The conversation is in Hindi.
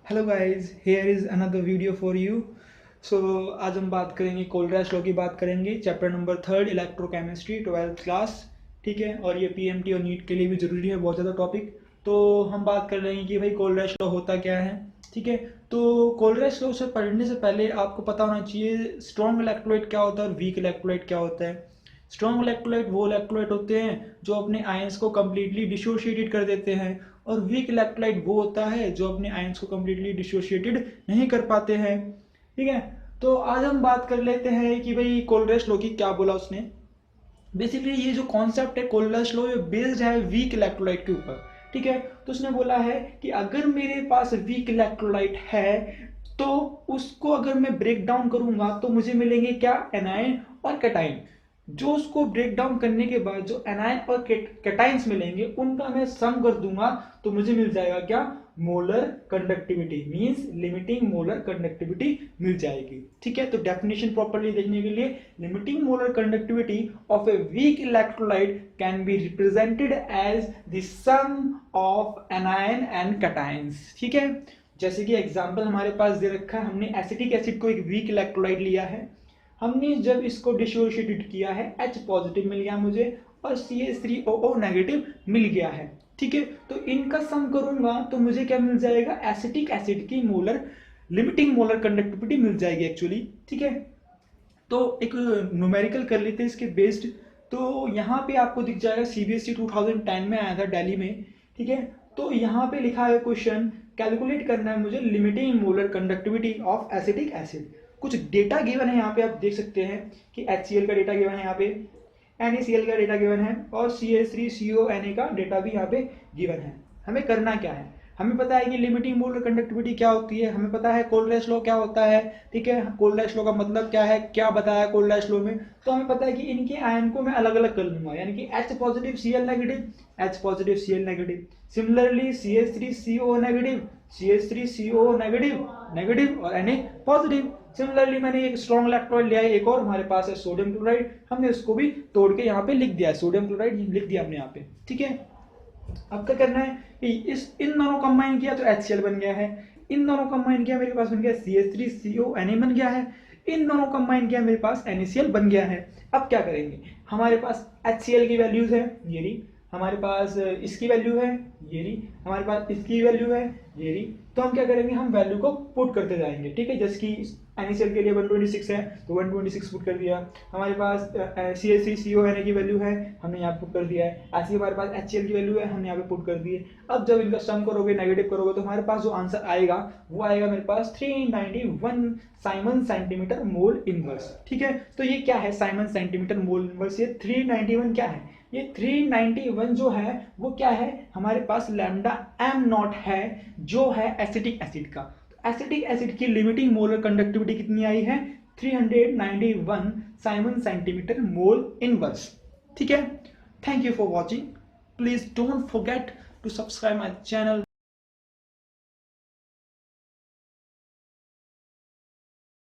Hello guys, here is another video for you. So आज हम बात करेंगे कोलरैश लॉ की बात करेंगे, chapter number 3 electrochemistry 12th class. ठीक है, और ये पीएमटी और नीट के लिए भी ज़रूरी है, बहुत ज़्यादा टॉपिक। तो हम बात कर रहे हैं कि भाई कोलरैश लॉ होता क्या है। ठीक है, तो कोलरैश लॉ से पढ़ने से पहले आपको पता होना चाहिए स्ट्रॉन्ग इलेक्ट्रोलाइट क्या होता है और वीक इलेक्ट्रोलाइट क्या होता है। स्ट्रॉन्ग इलेक्ट्रोलाइट वो इलेक्ट्रोलाइट होते हैं जो अपने आयंस को कम्प्लीटली डिसोशिएटेड कर देते हैं, और वीक इलेक्ट्रोलाइट वो होता है जो अपने आयंस को कम्प्लीटली डिसोशिएटेड नहीं कर पाते हैं। ठीक है, तो आज हम बात कर लेते हैं कि भाई कोलरैश लॉ की क्या बोला उसने। बेसिकली ये जो कॉन्सेप्ट है कोलरैश लॉ, ये बेस्ड है वीक इलेक्ट्रोलाइट के ऊपर। ठीक है, तो उसने बोला है कि अगर मेरे पास वीक इलेक्ट्रोलाइट है तो उसको अगर मैं ब्रेक डाउन करूंगा तो मुझे मिलेंगे क्या, एनायन और कैटाइन। जो उसको ब्रेक डाउन करने के बाद जो एनायन और कैटाइंस मिलेंगे उनका मैं सम कर दूंगा तो मुझे मिल जाएगा क्या, molar conductivity, means limiting molar conductivity मिल जाएगी। ठीक है, तो डेफिनेशन प्रॉपर्ली देखने के लिए, limiting molar conductivity of a weak electrolyte can be represented as the sum of anion and cations. ठीक है, जैसे कि एग्जांपल हमारे पास दे रखा है, हमने एसिटिक एसिड को एक वीक इलेक्ट्रोलाइट लिया है, हमने जब इसको डिसोशिएटेड किया है H पॉजिटिव मिल गया मुझे और CH3OO नेगेटिव मिल गया है। ठीक है, तो इनका सम करूंगा तो मुझे क्या मिल जाएगा, एसिटिक एसिड की मोलर लिमिटिंग मोलर कंडक्टिविटी मिल जाएगी एक्चुअली। ठीक है, तो एक न्यूमेरिकल कर लेते हैं इसके बेस्ड। तो यहाँ पे आपको दिख जाएगा, CBSE 2010 में आया था दिल्ली में। ठीक है, तो यहाँ पे लिखा है क्वेश्चन, कैलकुलेट करना है मुझे limiting molar conductivity of acetic acid. कुछ डेटा गिवन है यहाँ पे, आप देख सकते हैं कि HCl का डेटा गिवन है यहाँ पे, NaCl का डेटा गिवन है और CH3CONa का डेटा भी यहाँ पे गिवन है। हमें करना क्या है, हमें पता है कि लिमिटिंग मोलर कंडक्टिविटी क्या होती है, हमें पता है कोलरैश लॉ क्या होता है। ठीक है, कोलरैश लॉ का मतलब क्या है, क्या बताया कोलरैश लॉ में, तो हमें पता है कि इनके आयन को मैं अलग अलग कर लूंगा, यानी कि H positive Cl negative, H positive Cl negative, similarly CH3CO negative, CH3CO negative negative और Na पॉजिटिव। सिमिलरली मैंने एक स्ट्रॉन्ग इलेक्ट्रोलाइट लिया है, एक और हमारे पास है सोडियम क्लोराइड, हमने उसको भी तोड़ के यहाँ पे लिख दिया है, सोडियम क्लोराइड लिख दिया हमने यहाँ पे। ठीक है, अब क्या करना है कि इन दोनों कंबाइन किया तो HCl बन गया है, इन दोनों कंबाइन किया मेरे पास बन गया CH3CONa बन गया है, इन दोनों कंबाइन किया मेरे पास NaCl बन गया है। अब क्या करेंगे, हमारे पास HCl की वैल्यूज है ये रही, हमारे पास इसकी वैल्यू है ये रही, हमारे पास इसकी वैल्यू है ये रही। तो हम क्या करेंगे, हम वैल्यू को पुट करते जाएंगे। ठीक है, जैसे कि NaCl के लिए 126 है तो 126 पुट कर दिया, हमारे पास CH3CONa की वैल्यू है हमने यहाँ पुट कर दिया है, ऐसे हमारे पास HCl की वैल्यू है हमने यहाँ पे पुट कर दी है। अब जब इनका सम करोगे, नेगेटिव करोगे, तो हमारे पास जो आंसर आएगा वो आएगा मेरे पास 391 साइमन सेंटीमीटर मोल इनवर्स। ठीक है, तो ये क्या है साइमन सेंटीमीटर मोल इनवर्स, ये 391 क्या है, ये 391 जो है वो क्या है, हमारे पास लैम्डा m0 है जो है एसिटिक एसिड का। एसिटिक एसिड की लिमिटिंग मोलर कंडक्टिविटी कितनी आई है, 391 साइमन सेंटीमीटर मोल इनवर्स। ठीक है, thank you for watching, please don't forget to subscribe my channel.